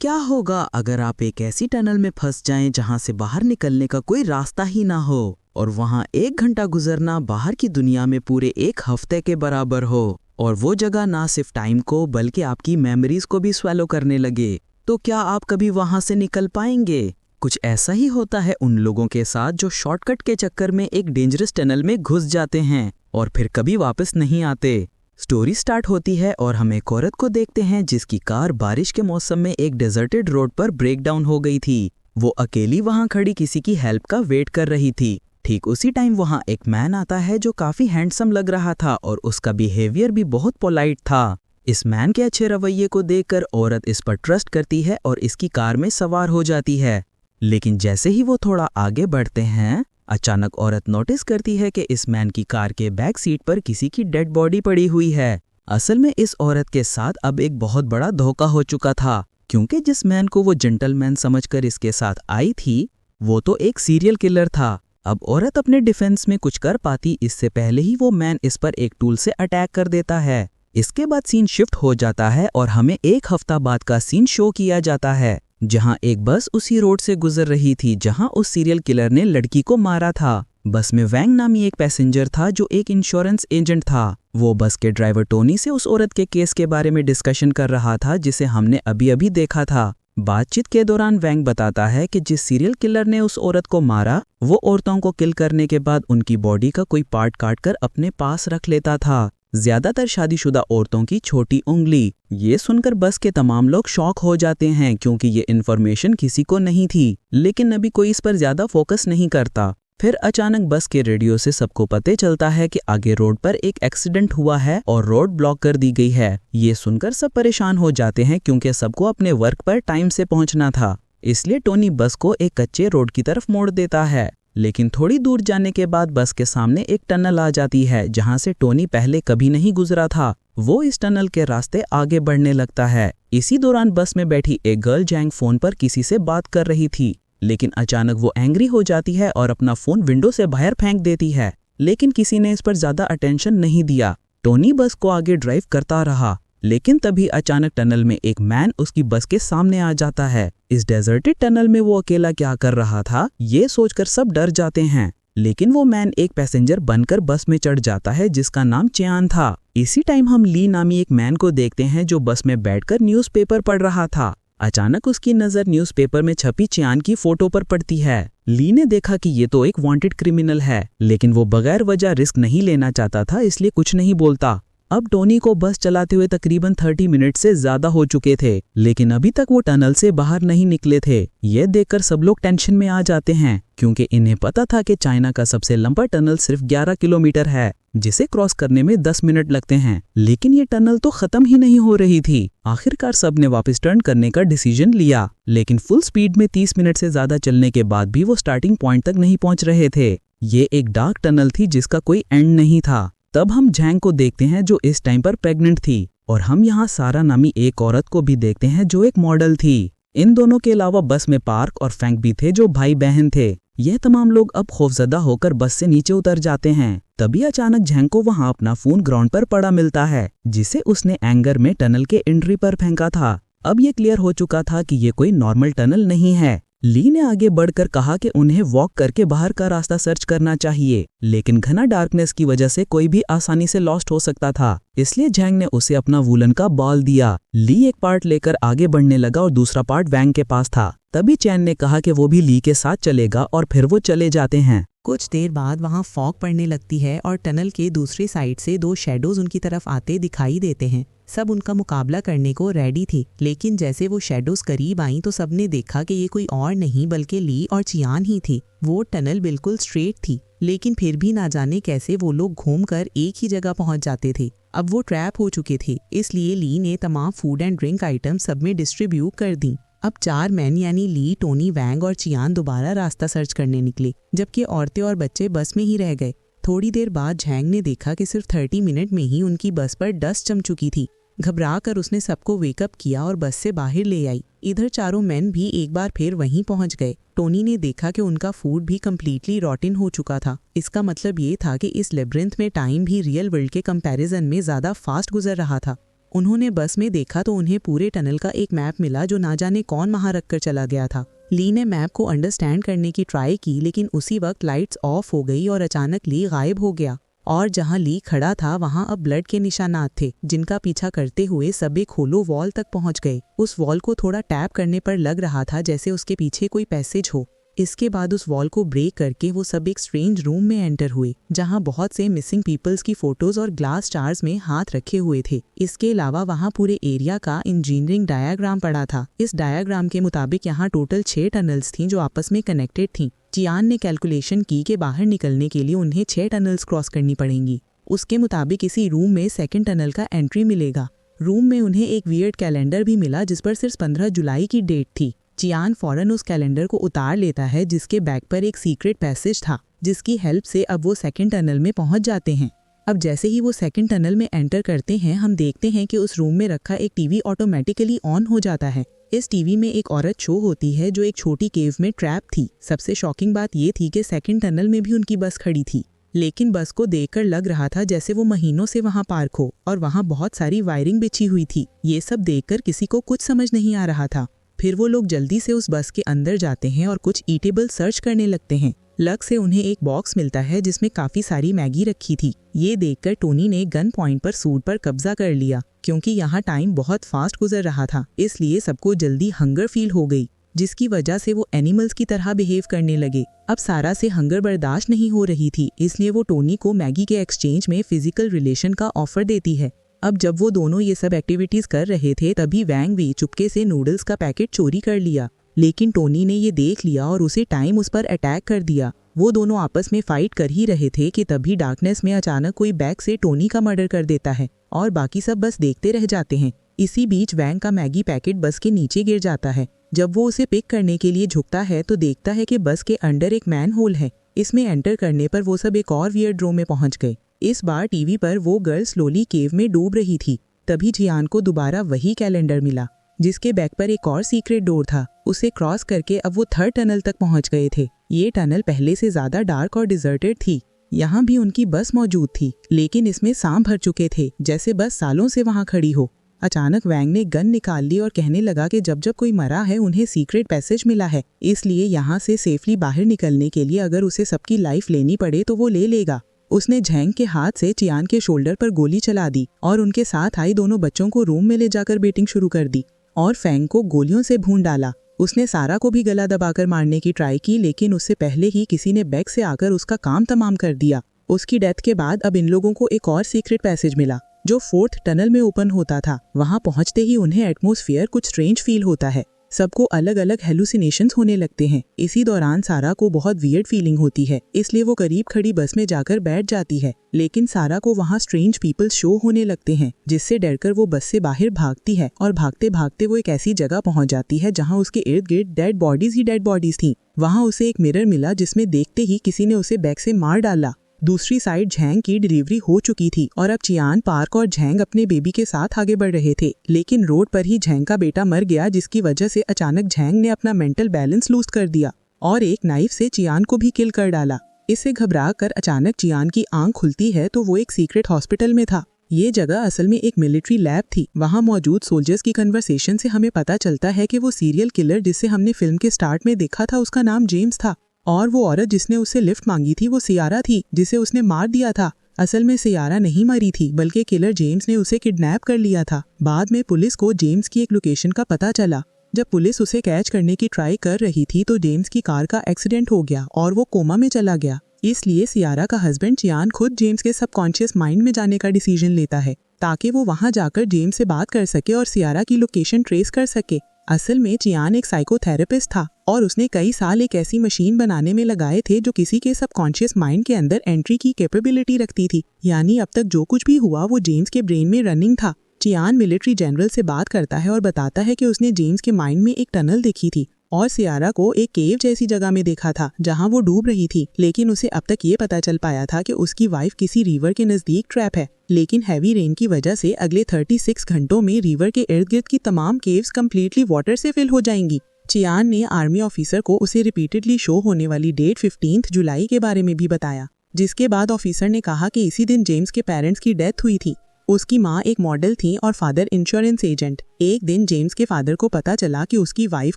क्या होगा अगर आप एक ऐसी टनल में फंस जाएं जहां से बाहर निकलने का कोई रास्ता ही ना हो और वहां 1 घंटा गुजरना बाहर की दुनिया में पूरे 1 हफ्ते के बराबर हो और वो जगह ना सिर्फ टाइम को बल्कि आपकी मेमोरीज को भी स्वैलो करने लगे, तो क्या आप कभी वहां से निकल पाएंगे? कुछ ऐसा ही होता है उन लोगों के साथ जो शॉर्टकट के चक्कर में एक डेंजरस टनल में घुस जाते हैं और फिर कभी वापस नहीं आते। स्टोरी स्टार्ट होती है और हम एक औरत को देखते हैं जिसकी कार बारिश के मौसम में एक डेजर्टेड रोड पर ब्रेक डाउन हो गई थी। वो अकेली वहां खड़ी किसी की हेल्प का वेट कर रही थी। ठीक उसी टाइम वहां एक मैन आता है जो काफी हैंडसम लग रहा था और उसका बिहेवियर भी बहुत पोलाइट था। इस मैन के अच्छे रवैये को देखकर औरत इस पर ट्रस्ट करती है और इसकी कार में सवार हो जाती है। लेकिन जैसे ही वो थोड़ा आगे बढ़ते हैं, अचानक औरत नोटिस करती है कि इस मैन की कार के बैक सीट पर किसी की डेड बॉडी पड़ी हुई है। असल में इस औरत के साथ अब एक बहुत बड़ा धोखा हो चुका था, क्योंकि जिस मैन को वो जेंटलमैन समझकर इसके साथ आई थी वो तो एक सीरियल किलर था। अब औरत अपने डिफेंस में कुछ कर पाती इससे पहले ही वो मैन इस पर एक टूल से अटैक कर देता है। इसके बाद सीन शिफ्ट हो जाता है और हमें 1 हफ्ता बाद का सीन शो किया जाता है, जहां एक बस उसी रोड से गुजर रही थी जहां उस सीरियल किलर ने लड़की को मारा था। बस में वैंग नामी एक पैसेंजर था जो एक इंश्योरेंस एजेंट था। वो बस के ड्राइवर टोनी से उस औरत के केस के बारे में डिस्कशन कर रहा था जिसे हमने अभी अभी देखा था। बातचीत के दौरान वैंग बताता है कि जिस सीरियल किलर ने उस औरत को मारा वो औरतों को किल करने के बाद उनकी बॉडी का कोई पार्ट काटकर अपने पास रख लेता था, ज्यादातर शादीशुदा औरतों की छोटी उंगली। ये सुनकर बस के तमाम लोग शॉक हो जाते हैं क्योंकि ये इन्फॉर्मेशन किसी को नहीं थी, लेकिन अभी कोई इस पर ज्यादा फोकस नहीं करता। फिर अचानक बस के रेडियो से सबको पता चलता है कि आगे रोड पर एक एक्सीडेंट हुआ है और रोड ब्लॉक कर दी गई है। ये सुनकर सब परेशान हो जाते हैं क्योंकि सबको अपने वर्क पर टाइम से पहुंचना था, इसलिए टोनी बस को एक कच्चे रोड की तरफ मोड़ देता है। लेकिन थोड़ी दूर जाने के बाद बस के सामने एक टनल आ जाती है जहां से टोनी पहले कभी नहीं गुजरा था। वो इस टनल के रास्ते आगे बढ़ने लगता है। इसी दौरान बस में बैठी एक गर्ल जैंग फोन पर किसी से बात कर रही थी, लेकिन अचानक वो एंग्री हो जाती है और अपना फोन विंडो से बाहर फेंक देती है, लेकिन किसी ने इस पर ज्यादा अटेंशन नहीं दिया। टोनी बस को आगे ड्राइव करता रहा, लेकिन तभी अचानक टनल में एक मैन उसकी बस के सामने आ जाता है। इस डेजर्टेड टनल में वो अकेला क्या कर रहा था ये सोचकर सब डर जाते हैं, लेकिन वो मैन एक पैसेंजर बनकर बस में चढ़ जाता है जिसका नाम चियान था। इसी टाइम हम ली नामी एक मैन को देखते हैं जो बस में बैठकर न्यूज़पेपर पढ़ रहा था। अचानक उसकी नजर न्यूज़पेपर में छपी चियान की फोटो पर पड़ती है। ली ने देखा कि ये तो एक वांटेड क्रिमिनल है, लेकिन वो बगैर वजह रिस्क नहीं लेना चाहता था, इसलिए कुछ नहीं बोलता। अब टोनी को बस चलाते हुए तकरीबन 30 मिनट से ज्यादा हो चुके थे, लेकिन अभी तक वो टनल से बाहर नहीं निकले थे। ये देखकर सब लोग टेंशन में आ जाते हैं क्योंकि इन्हें पता था कि चाइना का सबसे लंबा टनल सिर्फ 11 किलोमीटर है, जिसे क्रॉस करने में 10 मिनट लगते हैं, लेकिन ये टनल तो खत्म ही नहीं हो रही थी। आखिरकार सब ने वापस टर्न करने का डिसीजन लिया, लेकिन फुल स्पीड में 30 मिनट से ज्यादा चलने के बाद भी वो स्टार्टिंग पॉइंट तक नहीं पहुंच रहे थे। ये एक डार्क टनल थी जिसका कोई एंड नहीं था। तब हम झैंग को देखते हैं जो इस टाइम पर प्रेग्नेंट थी, और हम यहाँ सारा नामी एक औरत को भी देखते हैं जो एक मॉडल थी। इन दोनों के अलावा बस में पार्क और फैंक भी थे जो भाई बहन थे। यह तमाम लोग अब खौफजदा होकर बस से नीचे उतर जाते हैं। तभी अचानक झैंग को वहां अपना फोन ग्राउंड पर पड़ा मिलता है जिसे उसने एंगर में टनल के एंट्री पर फेंका था। अब ये क्लियर हो चुका था कि ये कोई नॉर्मल टनल नहीं है। ली ने आगे बढ़कर कहा कि उन्हें वॉक करके बाहर का रास्ता सर्च करना चाहिए, लेकिन घना डार्कनेस की वजह से कोई भी आसानी से लॉस्ट हो सकता था, इसलिए झैंग ने उसे अपना वूलन का बॉल दिया। ली एक पार्ट लेकर आगे बढ़ने लगा और दूसरा पार्ट वैंग के पास था। तभी चैन ने कहा कि वो भी ली के साथ चलेगा और फिर वो चले जाते हैं। कुछ देर बाद वहां फॉग पड़ने लगती है और टनल के दूसरी साइड से 2 शैडोज उनकी तरफ आते दिखाई देते हैं। सब उनका मुकाबला करने को रेडी थी, लेकिन जैसे वो शैडोज करीब आईं तो सबने देखा कि ये कोई और नहीं बल्कि ली और चियान ही थी। वो टनल बिल्कुल स्ट्रेट थी, लेकिन फिर भी ना जाने कैसे वो लोग घूमकर एक ही जगह पहुंच जाते थे। अब वो ट्रैप हो चुके थे, इसलिए ली ने तमाम फूड एंड ड्रिंक आइटम सब में डिस्ट्रीब्यूट कर दी। अब 4 मैन यानी ली, टोनी, वैंग और चियान दोबारा रास्ता सर्च करने निकले, जबकि औरतें और बच्चे बस में ही रह गए। थोड़ी देर बाद झैंग ने देखा कि सिर्फ 30 मिनट में ही उनकी बस पर डस्ट जम चुकी थी। घबरा कर उसने सबको वेकअप किया और बस से बाहर ले आई। इधर चारों मैन भी एक बार फिर वहीं पहुंच गए। टोनी ने देखा कि उनका फूड भी कम्प्लीटली रॉटिन हो चुका था। इसका मतलब ये था कि इस लेब्रिंथ में टाइम भी रियल वर्ल्ड के कंपैरिजन में ज़्यादा फास्ट गुजर रहा था। उन्होंने बस में देखा तो उन्हें पूरे टनल का एक मैप मिला जो ना जाने कौन वहां रख कर चला गया था। ली ने मैप को अंडरस्टैंड करने की ट्राई की, लेकिन उसी वक्त लाइट्स ऑफ हो गई और अचानक ली गायब हो गया। और जहां ली खड़ा था वहां अब ब्लड के निशानात थे, जिनका पीछा करते हुए सब एक होलो वॉल तक पहुंच गए। उस वॉल को थोड़ा टैप करने पर लग रहा था जैसे उसके पीछे कोई पैसेज हो। इसके बाद उस वॉल को ब्रेक करके वो सब एक स्ट्रेंज रूम में एंटर हुए, जहां बहुत से मिसिंग पीपल्स की फोटोज और ग्लास जार्स में हाथ रखे हुए थे। इसके अलावा वहां पूरे एरिया का इंजीनियरिंग डायग्राम पड़ा था। इस डायग्राम के मुताबिक यहाँ टोटल 6 टनल्स थीं जो आपस में कनेक्टेड थीं। चियान ने कैलकुलेशन की कि बाहर निकलने के लिए उन्हें 6 टनल्स क्रॉस करनी पड़ेंगी। उसके मुताबिक इसी रूम में सेकंड टनल का एंट्री मिलेगा। रूम में उन्हें एक वियर्ड कैलेंडर भी मिला जिस पर सिर्फ 15 जुलाई की डेट थी। चियान फौरन उस कैलेंडर को उतार लेता है, जिसके बैक पर एक सीक्रेट पैसेज था, जिसकी हेल्प से अब वो सेकंड टनल में पहुंच जाते हैं। अब जैसे ही वो सेकंड टनल में एंटर करते हैं, हम देखते हैं कि उस रूम में रखा एक टीवी ऑटोमेटिकली ऑन हो जाता है। इस टीवी में एक औरत शो होती है जो एक छोटी केव में ट्रैप थी। सबसे शॉकिंग बात ये थी कि सेकंड टनल में भी उनकी बस खड़ी थी, लेकिन बस को देखकर लग रहा था जैसे वो महीनों से वहां पार्क हो, और वहां बहुत सारी वायरिंग बिछी हुई थी। ये सब देखकर किसी को कुछ समझ नहीं आ रहा था। फिर वो लोग जल्दी से उस बस के अंदर जाते हैं और कुछ ईटेबल सर्च करने लगते हैं। लक से उन्हें एक बॉक्स मिलता है जिसमें काफी सारी मैगी रखी थी। ये देखकर टोनी ने गन पॉइंट पर सूट पर कब्जा कर लिया, क्योंकि यहाँ टाइम बहुत फास्ट गुजर रहा था, इसलिए सबको जल्दी हंगर फील हो गई, जिसकी वजह से वो एनिमल्स की तरह बिहेव करने लगे। अब सारा से हंगर बर्दाश्त नहीं हो रही थी, इसलिए वो टोनी को मैगी के एक्सचेंज में फिजिकल रिलेशन का ऑफर देती है। अब जब वो दोनों ये सब एक्टिविटीज कर रहे थे, तभी वैंग वी चुपके से नूडल्स का पैकेट चोरी कर लिया, लेकिन टोनी ने ये देख लिया और उसे टाइम उस पर अटैक कर दिया। वो दोनों आपस में फाइट कर ही रहे थे कि तभी डार्कनेस में अचानक कोई बैग से टोनी का मर्डर कर देता है और बाकी सब बस देखते रह जाते हैं। इसी बीच वैंग का मैगी पैकेट बस के नीचे गिर जाता है। जब वो उसे पिक करने के लिए झुकता है तो देखता है कि बस के अंडर एक मैन होल है। इसमें एंटर करने पर वो सब एक और वियर्ड रो में पहुंच गए। इस बार टीवी पर वो गर्ल स्लोली केव में डूब रही थी। तभी जियान को दोबारा वही कैलेंडर मिला, जिसके बैक पर एक और सीक्रेट डोर था। उसे क्रॉस करके अब वो थर्ड टनल तक पहुंच गए थे। ये टनल पहले से ज्यादा डार्क और डिजर्टेड थी। यहाँ भी उनकी बस मौजूद थी, लेकिन इसमें सांप भर चुके थे, जैसे बस सालों से वहाँ खड़ी हो। अचानक वैंग ने गन निकाल ली और कहने लगा कि जब जब कोई मरा है उन्हें सीक्रेट पैसेज मिला है, इसलिए यहाँ से सेफली बाहर निकलने के लिए अगर उसे सबकी लाइफ लेनी पड़े तो वो ले लेगा। उसने झैंग के हाथ से चियान के शोल्डर पर गोली चला दी और उनके साथ आई दोनों बच्चों को रूम में ले जाकर बेटिंग शुरू कर दी और फैंग को गोलियों से भून डाला। उसने सारा को भी गला दबाकर मारने की ट्राई की, लेकिन उससे पहले ही किसी ने बैग से आकर उसका काम तमाम कर दिया। उसकी डेथ के बाद अब इन लोगों को एक और सीक्रेट पैसेज मिला जो फोर्थ टनल में ओपन होता था। वहां पहुंचते ही उन्हें एटमॉस्फेयर कुछ स्ट्रेंज फील होता है। सबको अलग अलग हेलुसिनेशंस होने लगते हैं। इसी दौरान सारा को बहुत वियर्ड फीलिंग होती है, इसलिए वो करीब खड़ी बस में जाकर बैठ जाती है, लेकिन सारा को वहाँ स्ट्रेंज पीपल शो होने लगते हैं, जिससे डरकर वो बस से बाहर भागती है और भागते भागते वो एक ऐसी जगह पहुंच जाती है जहाँ उसके इर्द गिर्द डेड बॉडीज ही डेड बॉडीज थी। वहाँ उसे एक मिरर मिला जिसमें देखते ही किसी ने उसे बैग से मार डाला। दूसरी साइड झैंग की डिलीवरी हो चुकी थी और अब चियान, पार्क और झैंग अपने बेबी के साथ आगे बढ़ रहे थे, लेकिन रोड पर ही झैंग का बेटा मर गया, जिसकी वजह से अचानक झैंग ने अपना मेंटल बैलेंस लूज कर दिया और एक नाइफ से चियान को भी किल कर डाला। इससे घबरा कर अचानक चियान की आंख खुलती है तो वो एक सीक्रेट हॉस्पिटल में था। ये जगह असल में एक मिलिट्री लैब थी। वहाँ मौजूद सोल्जर्स की कन्वर्सेशन से हमें पता चलता है कि वो सीरियल किलर जिसे हमने फिल्म के स्टार्ट में देखा था उसका नाम जेम्स था, और वो औरत जिसने उससे लिफ्ट मांगी थी वो सियारा थी, जिसे उसने मार दिया था। असल में सियारा नहीं मरी थी, बल्कि किलर जेम्स ने उसे किडनैप कर लिया था। बाद में पुलिस को जेम्स की एक लोकेशन का पता चला। जब पुलिस उसे कैच करने की ट्राई कर रही थी तो जेम्स की कार का एक्सीडेंट हो गया और वो कोमा में चला गया। इसलिए सियारा का हस्बैंड चियान खुद जेम्स के सबकॉन्शियस माइंड में जाने का डिसीजन लेता है, ताकि वो वहां जाकर जेम्स से बात कर सके और सियारा की लोकेशन ट्रेस कर सके। असल में चियान एक साइकोथेरेपिस्ट था और उसने कई साल एक ऐसी मशीन बनाने में लगाए थे जो किसी के सबकॉन्शियस माइंड के अंदर एंट्री की कैपेबिलिटी रखती थी। यानी अब तक जो कुछ भी हुआ वो जेम्स के ब्रेन में रनिंग था। चियान मिलिट्री जनरल से बात करता है और बताता है कि उसने जेम्स के माइंड में एक टनल देखी थी और सियारा को एक केव जैसी जगह में देखा था जहां वो डूब रही थी, लेकिन उसे अब तक ये पता चल पाया था कि उसकी वाइफ किसी रिवर के नजदीक ट्रैप है। लेकिन हैवी रेन की वजह से अगले 36 घंटों में रिवर के इर्द गिर्द की तमाम केव्स कंप्लीटली वाटर से फिल हो जाएंगी। चियान ने आर्मी ऑफिसर को उसे रिपीटेडली शो होने वाली डेट 15 जुलाई के बारे में भी बताया, जिसके बाद ऑफिसर ने कहा कि इसी दिन जेम्स के पेरेंट्स की डेथ हुई थी। उसकी माँ एक मॉडल थी और फादर इंश्योरेंस एजेंट। एक दिन जेम्स के फादर को पता चला कि उसकी वाइफ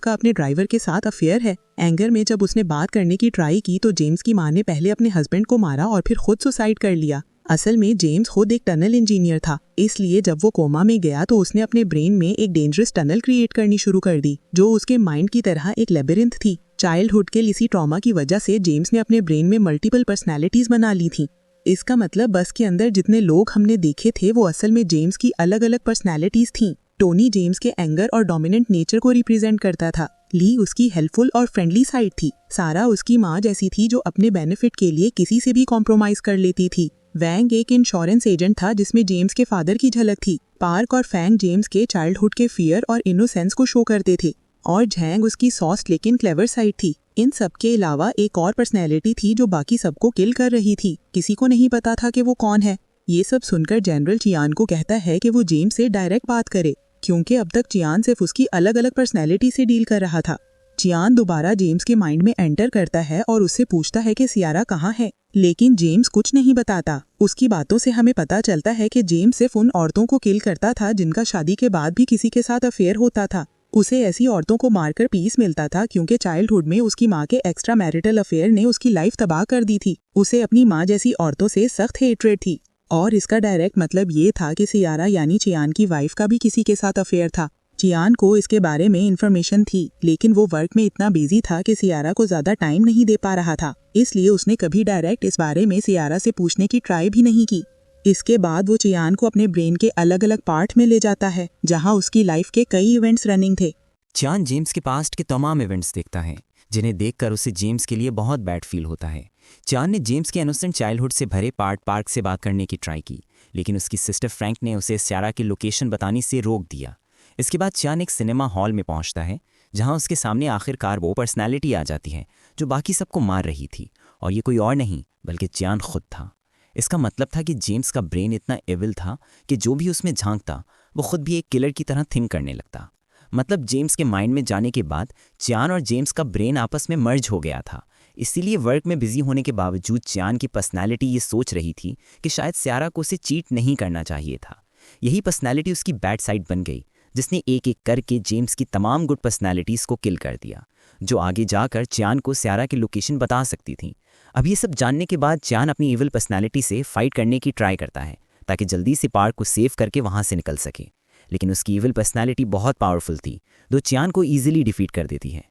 का अपने ड्राइवर के साथ अफेयर है। एंगर में जब उसने बात करने की ट्राई की तो जेम्स की माँ ने पहले अपने हस्बैंड को मारा और फिर खुद सुसाइड कर लिया। असल में जेम्स खुद एक टनल इंजीनियर था, इसलिए जब वो कोमा में गया तो उसने अपने ब्रेन में एक डेंजरस टनल क्रिएट करनी शुरू कर दी, जो उसके माइंड की तरह एक लेबिरिंथ थी। चाइल्डहुड के इसी ट्रॉमा की वजह से जेम्स ने अपने ब्रेन में मल्टीपल पर्सनैलिटीज बना ली थी। इसका मतलब बस के अंदर जितने लोग हमने देखे थे वो असल में जेम्स की अलग अलग पर्सनैलिटीज थीं। टोनी जेम्स के एंगर और डोमिनेंट नेचर को रिप्रेजेंट करता था। ली उसकी हेल्पफुल और फ्रेंडली साइड थी। सारा उसकी माँ जैसी थी जो अपने बेनिफिट के लिए किसी से भी कॉम्प्रोमाइज कर लेती थी। वैंग एक इंश्योरेंस एजेंट था जिसमें जेम्स के फादर की झलक थी। पार्क और फैंग जेम्स के चाइल्डहुड के फियर और इनोसेंस को शो करते थे और झैंग उसकी सॉफ्ट लेकिन क्लेवर साइड थी। इन सब के अलावा एक और पर्सनैलिटी थी जो बाकी सबको किल कर रही थी। किसी को नहीं पता था कि वो कौन है। ये सब सुनकर जनरल चियान को कहता है कि वो जेम्स से डायरेक्ट बात करे, क्योंकि अब तक चियान सिर्फ उसकी अलग अलग पर्सनैलिटी से डील कर रहा था। चियान दोबारा जेम्स के माइंड में एंटर करता है और उससे पूछता है कि सियारा कहाँ है, लेकिन जेम्स कुछ नहीं बताता। उसकी बातों से हमें पता चलता है कि जेम्स सिर्फ उन औरतों को किल करता था जिनका शादी के बाद भी किसी के साथ अफेयर होता था। उसे ऐसी औरतों को मारकर पीस मिलता था क्योंकि चाइल्डहुड में उसकी माँ के एक्स्ट्रा मैरिटल अफेयर ने उसकी लाइफ तबाह कर दी थी। उसे अपनी माँ जैसी औरतों से सख्त हेट्रेड थी और इसका डायरेक्ट मतलब ये था कि सियारा यानी चियान की वाइफ का भी किसी के साथ अफेयर था। चियान को इसके बारे में इन्फॉर्मेशन थी, लेकिन वो वर्क में इतना बिजी था कि सियारा को ज्यादा टाइम नहीं दे पा रहा था, इसलिए उसने कभी डायरेक्ट इस बारे में सियारा से पूछने की ट्राई भी नहीं की। इसके बाद वो चियान को अपने ब्रेन के अलग अलग पार्ट में ले जाता है जहां उसकी लाइफ के कई इवेंट्स रनिंग थे। चियान जेम्स के पास्ट के तमाम इवेंट्स देखता है जिन्हें देखकर उसे जेम्स के लिए बहुत बैड फील होता है। चियान ने जेम्स के इनोसेंट चाइल्डहुड से भरे पार्क से बात करने की ट्राई की, लेकिन उसकी सिस्टर फ्रैंक ने उसे सियारा की लोकेशन बताने से रोक दिया। इसके बाद चियान एक सिनेमा हॉल में पहुंचता है जहां उसके सामने आखिरकार वो पर्सनैलिटी आ जाती है जो बाकी सबको मार रही थी, और ये कोई और नहीं बल्कि चियान खुद था। इसका मतलब था कि जेम्स का ब्रेन इतना एविल था कि जो भी उसमें झांकता वो खुद भी एक किलर की तरह थिंक करने लगता। मतलब जेम्स के माइंड में जाने के बाद चियान और जेम्स का ब्रेन आपस में मर्ज हो गया था। इसीलिए वर्क में बिजी होने के बावजूद चियान की पर्सनैलिटी ये सोच रही थी कि शायद सियारा को उसे चीट नहीं करना चाहिए था। यही पर्सनैलिटी उसकी बैड साइड बन गई, जिसने एक एक करके जेम्स की तमाम गुड पर्सनैलिटीज़ को किल कर दिया, जो आगे जाकर चियान को सियारा की लोकेशन बता सकती थी। अब ये सब जानने के बाद चियान अपनी इविल पर्सनैलिटी से फाइट करने की ट्राई करता है ताकि जल्दी से पार्क को सेव करके वहाँ से निकल सके, लेकिन उसकी इविल पर्सनैलिटी बहुत पावरफुल थी जो चियान को ईजिली डिफीट कर देती है।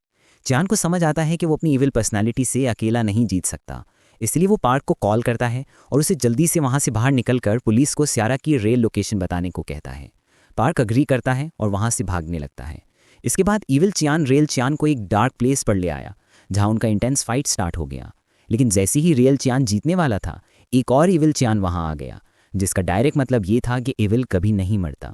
चियान को समझ आता है कि वो अपनी इविल पर्सनैलिटी से अकेला नहीं जीत सकता, इसलिए वो पार्क को कॉल करता है और उसे जल्दी से वहाँ से बाहर निकलकर पुलिस को सियारा की रेल लोकेशन बताने को कहता है। पार्क अग्री करता है और वहाँ से भागने लगता है। इसके बाद इविल चियान को एक डार्क प्लेस पर ले आया जहाँ उनका इंटेंस फाइट स्टार्ट हो गया, लेकिन जैसे ही रियल चियान जीतने वाला था एक और इविल चियान वहाँ आ गया, जिसका डायरेक्ट मतलब ये था कि इविल कभी नहीं मरता।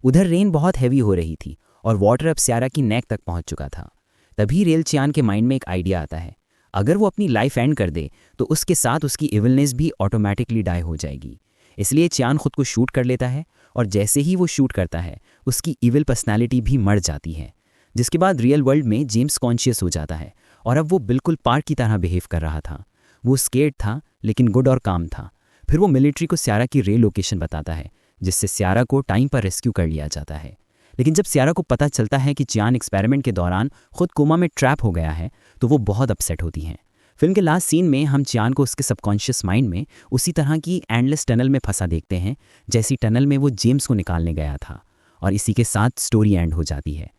उधर रेन बहुत हैवी हो रही थी और वाटर अब सियारा की नेक तक पहुँच चुका था। तभी रियल चियान के माइंड में एक आइडिया आता है, अगर वो अपनी लाइफ एंड कर दे तो उसके साथ उसकी इविलनेस भी ऑटोमेटिकली डाई हो जाएगी। इसलिए चियान खुद को शूट कर लेता है और जैसे ही वो शूट करता है उसकी इविल पर्सनैलिटी भी मर जाती है, जिसके बाद रियल वर्ल्ड में जेम्स कॉन्शियस हो जाता है और अब वो बिल्कुल पार्क की तरह बिहेव कर रहा था। वो स्केर्ड था लेकिन गुड और काम था। फिर वो मिलिट्री को सियारा की रेल लोकेशन बताता है, जिससे सियारा को टाइम पर रेस्क्यू कर लिया जाता है। लेकिन जब सियारा को पता चलता है कि चियान एक्सपेरिमेंट के दौरान खुद कोमा में ट्रैप हो गया है तो वो बहुत अपसेट होती हैं। फिल्म के लास्ट सीन में हम चियान को उसके सबकॉन्शियस माइंड में उसी तरह की एंडलेस टनल में फंसा देखते हैं जैसी टनल में वो जेम्स को निकालने गया था, और इसी के साथ स्टोरी एंड हो जाती है।